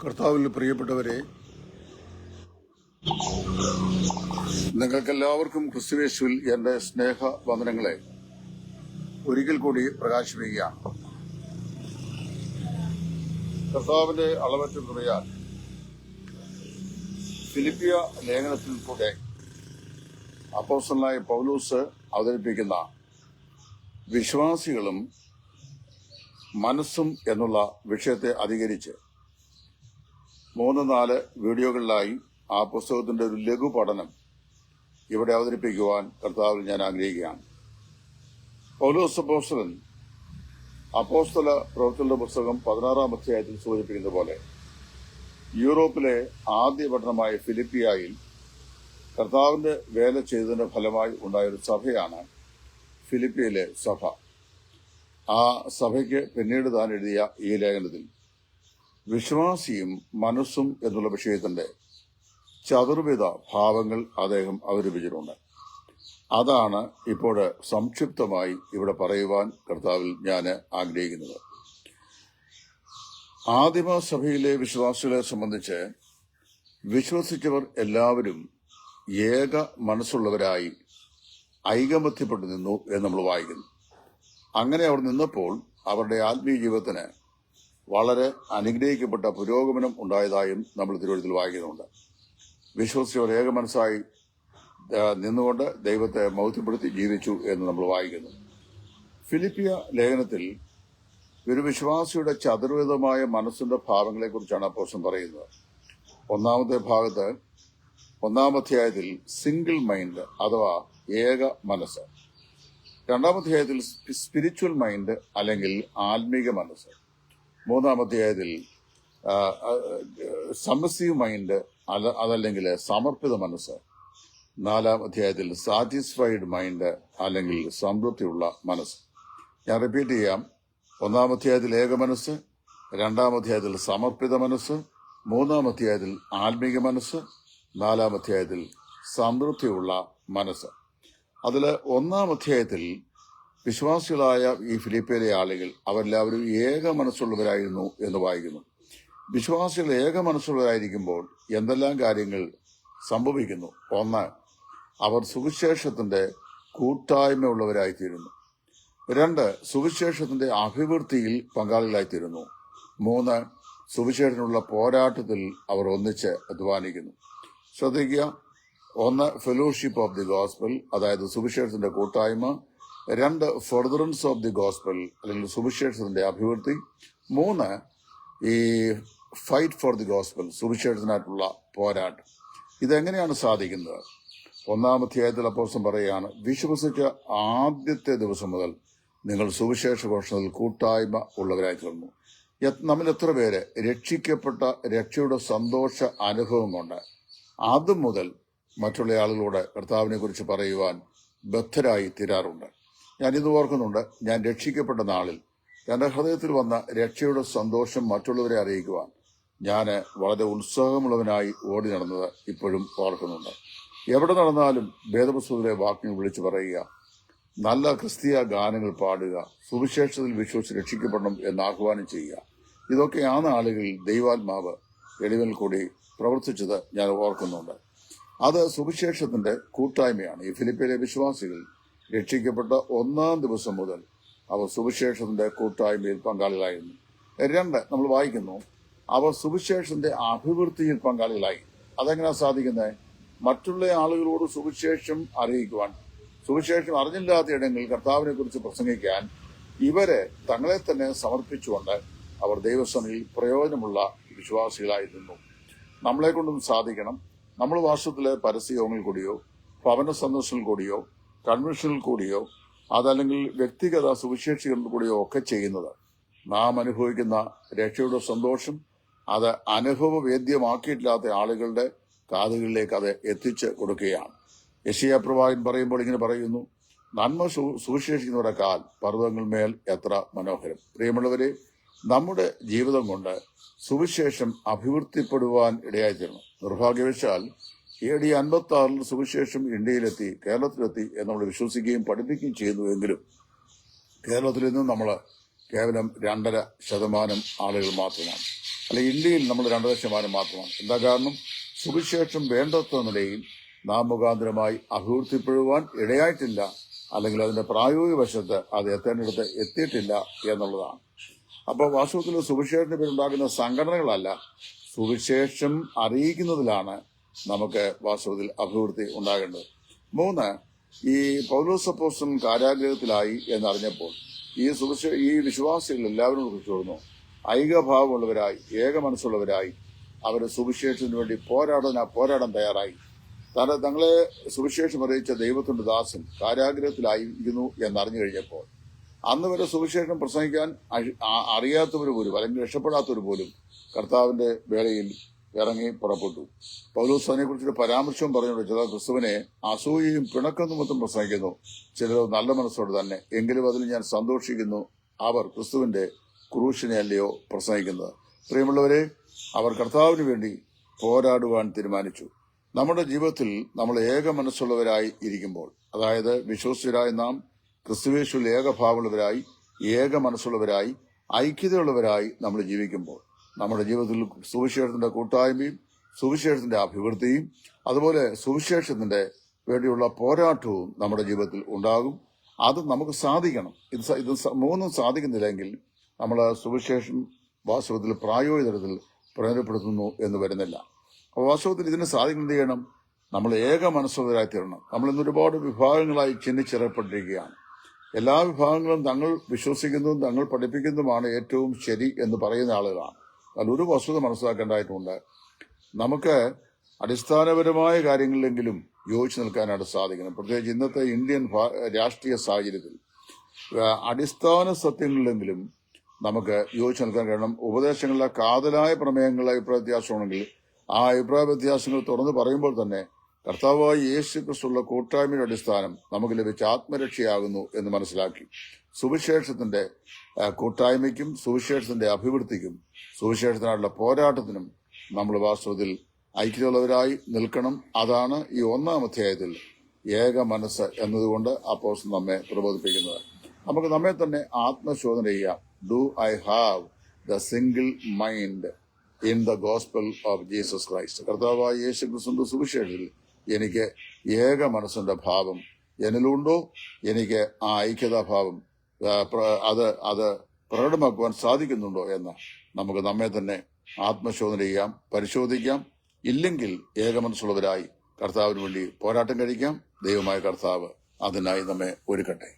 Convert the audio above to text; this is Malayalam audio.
കർത്താവിൽ പ്രിയപ്പെട്ടവരെ, നിങ്ങൾക്കെല്ലാവർക്കും ക്രിസ്തുയേശുവിൽ എന്റെ സ്നേഹ വന്ദനങ്ങളെ ഒരിക്കൽ കൂടി പ്രകാശിപ്പിക്കുകയാണ്. കർത്താവിന്റെ അളവറ്റ കൃപയാൽ ഫിലിപ്പിയ ലേഖനത്തിൽ കൂടെ അപ്പോസ്തലനായ പൗലോസ് അവതരിപ്പിക്കുന്ന വിശ്വാസികളും മനസ്സും എന്നുള്ള വിഷയത്തെ അധികരിച്ച് 3-4 വീഡിയോകളിലായി ആ പുസ്തകത്തിന്റെ ഒരു ലഘു പഠനം ഇവിടെ അവതരിപ്പിക്കുവാൻ കർത്താവിൽ ഞാൻ ആഗ്രഹിക്കുകയാണ്. പൗലോസ് അപ്പോസ്തലൻ അപ്പോസ്തല പ്രവൃത്തികളുടെ പുസ്തകം 16-ാം അധ്യായത്തിൽ സൂചിപ്പിക്കുന്ന പോലെ യൂറോപ്പിലെ ആദ്യ പട്ടണമായ ഫിലിപ്പിയായിൽ കർത്താവിന്റെ വേല ചെയ്തതിന്റെ ഫലമായി ഉണ്ടായൊരു സഭയാണ് ഫിലിപ്പിയിലെ സഭ. ആ സഭയ്ക്ക് പിന്നീട് താൻ എഴുതിയ ഈ ലേഖനത്തിൽ വിശ്വാസിയും മനസ്സും എന്നുള്ള വിഷയത്തിന്റെ ചതുർവിധ ഭാവങ്ങൾ അദ്ദേഹം അവതരിപ്പിച്ചിട്ടുണ്ട്. അതാണ് ഇപ്പോൾ സംക്ഷിപ്തമായി ഇവിടെ പറയുവാൻ കർത്താവിൽ ഞാൻ ആഗ്രഹിക്കുന്നത്. ആദിമ സഭയിലെ വിശ്വാസികളെ സംബന്ധിച്ച് വിശ്വസിച്ചവർ എല്ലാവരും ഏക മനസ്സുള്ളവരായി ഐകമത്യപ്പെട്ടു നിന്നു എന്ന് നമ്മൾ വായിക്കുന്നു. അങ്ങനെ അവർ നിന്നപ്പോൾ അവരുടെ ആത്മീയ ജീവിതത്തിന് വളരെ അനുഗ്രഹിക്കപ്പെട്ട പുരോഗമനം ഉണ്ടായതായും നമ്മൾ തിരുവഴുത്തിൽ വായിക്കുന്നുണ്ട്. വിശ്വസിച്ചവർ ഏക മനസ്സായി നിന്നുകൊണ്ട് ദൈവത്തെ മഹത്വപ്പെടുത്തി ജീവിച്ചു എന്ന് നമ്മൾ വായിക്കുന്നു. ഫിലിപ്പിയ ലേഖനത്തിൽ ഒരു വിശ്വാസിയുടെ ചതുർവിധമായ മനസ്സിന്റെ ഭാവങ്ങളെക്കുറിച്ചാണ് അപ്പോസ്തലൻ പറയുന്നത്. ഒന്നാമത്തെ ഭാഗത്ത് 1-ാം അധ്യായത്തിൽ സിംഗിൾ മൈൻഡ് അഥവാ ഏക മനസ്സ്, 2-ാം അധ്യായത്തിൽ സ്പിരിച്വൽ മൈൻഡ് അല്ലെങ്കിൽ ആത്മീക മനസ്സ്, 3-ാം അധ്യായത്തിൽ സബ്മിസീവ് മൈൻഡ് അതല്ലെങ്കിൽ സമർപ്പിത മനസ്സ്, 4-ാം അധ്യായത്തിൽ സാറ്റിസ്ഫൈഡ് മൈൻഡ് അല്ലെങ്കിൽ സംതൃപ്തിയുള്ള മനസ്സ്. ഞാൻ റിപ്പീറ്റ് ചെയ്യാം. 1-ാം അധ്യായത്തിൽ ഏക മനസ്സ്, 2-ാം അധ്യായത്തിൽ സമർപ്പിത മനസ്സ്, 3-ാം അധ്യായത്തിൽ ആത്മീക മനസ്സ്, 4-ാം അധ്യായത്തിൽ സംതൃപ്തിയുള്ള മനസ്സ്. അതിൽ 1-ാം അധ്യായത്തിൽ വിശ്വാസികളായ ഈ ഫിലിപ്പിയിലെ ആളുകൾ അവരെല്ലാവരും ഏക മനസ്സുള്ളവരായിരുന്നു എന്ന് വായിക്കുന്നു. വിശ്വാസികൾ ഏക മനസ്സുള്ളവരായിരിക്കുമ്പോൾ എന്തെല്ലാം കാര്യങ്ങൾ സംഭവിക്കുന്നു? 1, അവർ സുവിശേഷത്തിന്റെ കൂട്ടായ്മ ഉള്ളവരായിത്തീരുന്നു. 2, സുവിശേഷത്തിന്റെ അഭിവൃദ്ധിയിൽ പങ്കാളികളായിത്തീരുന്നു. 3, സുവിശേഷത്തിനുള്ള പോരാട്ടത്തിൽ അവർ ഒന്നിച്ച് അധ്വാനിക്കുന്നു. ശ്രദ്ധിക്കുക. 1, ഫെലോഷിപ്പ് ഓഫ് ദി ഗോസ്പൽ, അതായത് സുവിശേഷത്തിന്റെ കൂട്ടായ്മ. 2, ഫർദറൻസ് ഓഫ് ദി ഗോസ്പൽ അല്ലെങ്കിൽ സുവിശേഷത്തിന്റെ അഭിവൃദ്ധി. 3, ഈ ഫൈറ്റ് ഫോർ ദി ഗോസ്പൽ, സുവിശേഷത്തിനായിട്ടുള്ള പോരാട്ടം. ഇതെങ്ങനെയാണ് സാധിക്കുന്നത്? 1-ാം അധ്യായത്തിൽ അപ്പോസ്തലൻ പറയുകയാണ്, വിശ്വസിച്ച ആദ്യത്തെ ദിവസം മുതൽ നിങ്ങൾ സുവിശേഷ ഘോഷണത്തിൽ കൂട്ടായ്മ ഉള്ളവരായി തീർന്നു. നമ്മൾ എത്ര പേര് രക്ഷിക്കപ്പെട്ട രക്ഷയുടെ സന്തോഷ അനുഭവം കൊണ്ട് അതുമുതൽ മറ്റുള്ള ആളുകളോട് കർത്താവിനെ കുറിച്ച് പറയുവാൻ ബദ്ധരായി തീരാറുണ്ട്? ഞാനിത് ഓർക്കുന്നുണ്ട്. ഞാൻ രക്ഷിക്കപ്പെട്ട നാളിൽ എന്റെ ഹൃദയത്തിൽ വന്ന രക്ഷയുടെ സന്തോഷം മറ്റുള്ളവരെ അറിയിക്കുവാൻ ഞാൻ വളരെ ഉത്സാഹമുള്ളവനായി ഓടി നടന്നത് ഇപ്പോഴും ഓർക്കുന്നുണ്ട്. എവിടെ നടന്നാലും വേദപുസ്തകത്തിലെ വാക്യങ്ങൾ വിളിച്ചു പറയുക, നല്ല ക്രിസ്തീയ ഗാനങ്ങൾ പാടുക, സുവിശേഷത്തിൽ വിശ്വസിച്ച് രക്ഷിക്കപ്പെടണം എന്ന് ആഹ്വാനം ചെയ്യുക. ഇതൊക്കെ ആ നാളുകളിൽ ദൈവാത്മാവ് എളിവിൽ കൂടി പ്രവർത്തിച്ചത് ഞാൻ ഓർക്കുന്നുണ്ട്. അത് സുവിശേഷത്തിന്റെ കൂട്ടായ്മയാണ്. ഈ ഫിലിപ്പിയിലെ വിശ്വാസികൾ രക്ഷിക്കപ്പെട്ട 1-ാം ദിവസം മുതൽ അവർ സുവിശേഷത്തിന്റെ കൂട്ടായ്മയിൽ പങ്കാളികളായിരുന്നു. 2, നമ്മൾ വായിക്കുന്നു, അവർ സുവിശേഷത്തിന്റെ അഭിവൃദ്ധിയിൽ പങ്കാളികളായി. അതെങ്ങനെയാ സാധിക്കുന്നത്? മറ്റുള്ള ആളുകളോട് സുവിശേഷം അറിയിക്കുവാൻ, സുവിശേഷം അറിഞ്ഞില്ലാത്ത ഇടങ്ങളിൽ കർത്താവിനെ കുറിച്ച് പ്രസംഗിക്കാൻ ഇവരെ തങ്ങളെ തന്നെ സമർപ്പിച്ചുകൊണ്ട് അവർ ദൈവസഭയിൽ പ്രയോജനമുള്ള വിശ്വാസികളായിരുന്നു. നമ്മളെ കൊണ്ടും സാധിക്കണം. നമ്മൾ വർഷത്തിലെ പരസ്യയോഗങ്ങളിൽ കൂടിയോ ഭവന സന്ദർശനങ്ങളിൽ കൂടിയോ കൺവെൻഷനിൽ കൂടിയോ അതല്ലെങ്കിൽ വ്യക്തിഗത സുവിശേഷികളിൽ കൂടിയോ ഒക്കെ ചെയ്യുന്നത് നാം അനുഭവിക്കുന്ന രക്ഷയുടെ സന്തോഷം അത് അനുഭവവേദ്യമാക്കിയിട്ടില്ലാത്ത ആളുകളുടെ കാതുകളിലേക്ക് അത് എത്തിച്ച് കൊടുക്കുകയാണ്. യെശയ്യാ പ്രവാചകൻ പറയുമ്പോൾ ഇങ്ങനെ പറയുന്നു, നന്മ സുവിശേഷിക്കുന്നവരുടെ കാൽ പർവ്വതങ്ങൾ എത്ര മനോഹരം. പ്രിയമുള്ളവരെ, നമ്മുടെ ജീവിതം കൊണ്ട് സുവിശേഷം അഭിവൃദ്ധിപ്പെടുവാൻ ഇടയായിത്തീരണം. നിർഭാഗ്യവശാൽ AD 56 സുവിശേഷം ഇന്ത്യയിലെത്തി, കേരളത്തിലെത്തി എന്ന് നമ്മൾ വിശ്വസിക്കുകയും പഠിപ്പിക്കുകയും ചെയ്യുന്നുവെങ്കിലും കേരളത്തിൽ നിന്നും നമ്മൾ കേവലം 2.5% ആളുകൾ മാത്രമാണ്. അല്ല, ഇന്ത്യയിൽ നമ്മൾ 2% മാത്രമാണ്. എന്താ കാരണം? സുവിശേഷം വേണ്ടത്ര നിലയിൽ നാം മുഖാന്തരമായി അഭിവൃദ്ധിപ്പെടുവാൻ ഇടയായിട്ടില്ല, അല്ലെങ്കിൽ അതിന്റെ പ്രായോഗിക വശത്ത് അത് എത്തേണ്ടിടത്ത് എത്തിയിട്ടില്ല എന്നുള്ളതാണ്. അപ്പോൾ വാസ്തവത്തിൽ സുവിശേഷത്തിന് പേരുണ്ടാകുന്ന സംഘടനകളല്ല, സുവിശേഷം അറിയിക്കുന്നതിലാണ് നമുക്ക് വാസ്തവത്തിൽ അഭിവൃദ്ധി ഉണ്ടാകേണ്ടത്. 3, ഈ പൗലോസ് അപ്പോസ്തലൻ കാരാഗൃഹത്തിലായി എന്നറിഞ്ഞപ്പോൾ ഈ വിശ്വാസികൾ എല്ലാവരും കുറിച്ചു ഐക്യഭാവമുള്ളവരായി, ഏക മനസ്സുള്ളവരായി അവർ സുവിശേഷത്തിന് വേണ്ടി പോരാടാൻ തയ്യാറായി. തങ്ങളെ സുവിശേഷം അറിയിച്ച ദൈവത്തിന്റെ ദാസൻ കാരാഗൃഹത്തിലായിരിക്കുന്നു എന്നറിഞ്ഞു കഴിഞ്ഞപ്പോൾ അന്ന് വരെ സുവിശേഷം പ്രസംഗിക്കാൻ അറിയാത്തവർ പോലും, അല്ലെങ്കിൽ രക്ഷപ്പെടാത്തവർ പോലും കർത്താവിന്റെ വേളയിൽ ഇറങ്ങി പുറപ്പെട്ടു. പൗലോസ് അതിനെ കുറിച്ചൊരു പരാമർശവും പറഞ്ഞുകൊണ്ട്, ചിലർ ക്രിസ്തുവിനെ അസൂയയും പിണക്കം നിമിത്തം പ്രസംഗിക്കുന്നു, ചിലർ നല്ല മനസ്സോടെ തന്നെ, എങ്കിലും അതിൽ ഞാൻ സന്തോഷിക്കുന്നു, അവർ ക്രിസ്തുവിന്റെ ക്രൂശിനെ അല്ലയോ പ്രസംഗിക്കുന്നത്. പ്രിയമുള്ളവരെ, അവർ കർത്താവിന് വേണ്ടി പോരാടുവാൻ തീരുമാനിച്ചു. നമ്മുടെ ജീവിതത്തിൽ നമ്മൾ ഏക മനസ്സുള്ളവരായി ഇരിക്കുമ്പോൾ, അതായത് വിശ്വസ്തരായ നാം ക്രിസ്തുവേശുവിൽ ഏകഭാവമുള്ളവരായി, ഏക മനസ്സുള്ളവരായി, ഐക്യതയുള്ളവരായി നമ്മൾ ജീവിക്കുമ്പോൾ നമ്മുടെ ജീവിതത്തിൽ സുവിശേഷത്തിന്റെ കൂട്ടായ്മയും സുവിശേഷത്തിന്റെ അഭിവൃദ്ധിയും അതുപോലെ സുവിശേഷത്തിന്റെ വേണ്ടിയുള്ള പോരാട്ടവും നമ്മുടെ ജീവിതത്തിൽ ഉണ്ടാകും. അത് നമുക്ക് സാധിക്കണം. ഇത് 3 സാധിക്കുന്നില്ലെങ്കിൽ നമ്മൾ സുവിശേഷം വാസ്തവത്തിൽ പ്രായോഗിക തലത്തിൽ പ്രയോജനപ്പെടുത്തുന്നു എന്ന് വരുന്നില്ല. അപ്പോൾ വാസ്തവത്തിൽ ഇതിന് സാധിക്കുന്നത് ചെയ്യണം, നമ്മൾ ഏക മനസ്സുള്ളവരായി തീരണം. നമ്മൾ ഇന്ന് ഒരുപാട് വിഭാഗങ്ങളായി ചിഹ്നിച്ചിറപ്പെട്ടിരിക്കുകയാണ്. എല്ലാ വിഭാഗങ്ങളും തങ്ങൾ വിശ്വസിക്കുന്നതും തങ്ങൾ പഠിപ്പിക്കുന്നതുമാണ് ഏറ്റവും ശരി എന്ന് പറയുന്ന ആളുകളാണ്. അതിലൊരു വസ്തുത മനസ്സിലാക്കേണ്ടതായിട്ടുണ്ട്. നമുക്ക് അടിസ്ഥാനപരമായ കാര്യങ്ങളിലെങ്കിലും യോജിച്ചു നിൽക്കാനായിട്ട് സാധിക്കണം. പ്രത്യേകിച്ച് ഇന്നത്തെ ഇന്ത്യൻ രാഷ്ട്രീയ സാഹചര്യത്തിൽ അടിസ്ഥാന സത്യങ്ങളിലെങ്കിലും നമുക്ക് യോജിച്ചു നിൽക്കാൻ കഴിയണം. ഉപദേശങ്ങളിലെ കാതലായ പ്രമേയങ്ങളിലെ അഭിപ്രായ വ്യത്യാസമാണെങ്കിൽ ആ അഭിപ്രായ വ്യത്യാസങ്ങൾ തുറന്നു പറയുമ്പോൾ തന്നെ കർത്താവായ യേശു ക്രിസ്തുള്ള കൂട്ടായ്മയുടെ അടിസ്ഥാനം നമുക്ക് ലഭിച്ച ആത്മരക്ഷയാകുന്നു എന്ന് മനസ്സിലാക്കി സുവിശേഷത്തിന്റെ കൂട്ടായ്മയ്ക്കും സുവിശേഷത്തിന്റെ അഭിവൃദ്ധിക്കും സുവിശേഷത്തിനായുള്ള പോരാട്ടത്തിനും നമ്മൾ വാസ്തവത്തിൽ ഐക്യമുള്ളവരായി നിൽക്കണം. അതാണ് ഈ 1-ാം അധ്യായത്തിൽ ഏക മനസ്സ് എന്നതുകൊണ്ട് അപ്പോസ്തലൻ നമ്മെ പ്രബോധിപ്പിക്കുന്നത്. നമുക്ക് നമ്മെ തന്നെ ആത്മശോധന ചെയ്യാം. Do I have the single mind in the gospel of Jesus Christ? കർത്താവായ യേശു ക്രിസ്തുവിന്റെ സുവിശേഷത്തിൽ എനിക്ക് ഏക മനസ്സിന്റെ ഭാവം എന്നിലുണ്ടോ? എനിക്ക് ആ ഐക്യതാഭാവം അത് പ്രകടമാക്കുവാൻ സാധിക്കുന്നുണ്ടോ എന്ന് നമുക്ക് നമ്മെ തന്നെ ആത്മശോധന ചെയ്യാം, പരിശോധിക്കാം. ഇല്ലെങ്കിൽ ഏക മനസ്സുള്ളവരായി കർത്താവിന് വേണ്ടി പോരാട്ടം കഴിക്കാം. ദൈവമായ കർത്താവ് അതിനായി നമ്മെ ഒരുക്കട്ടെ.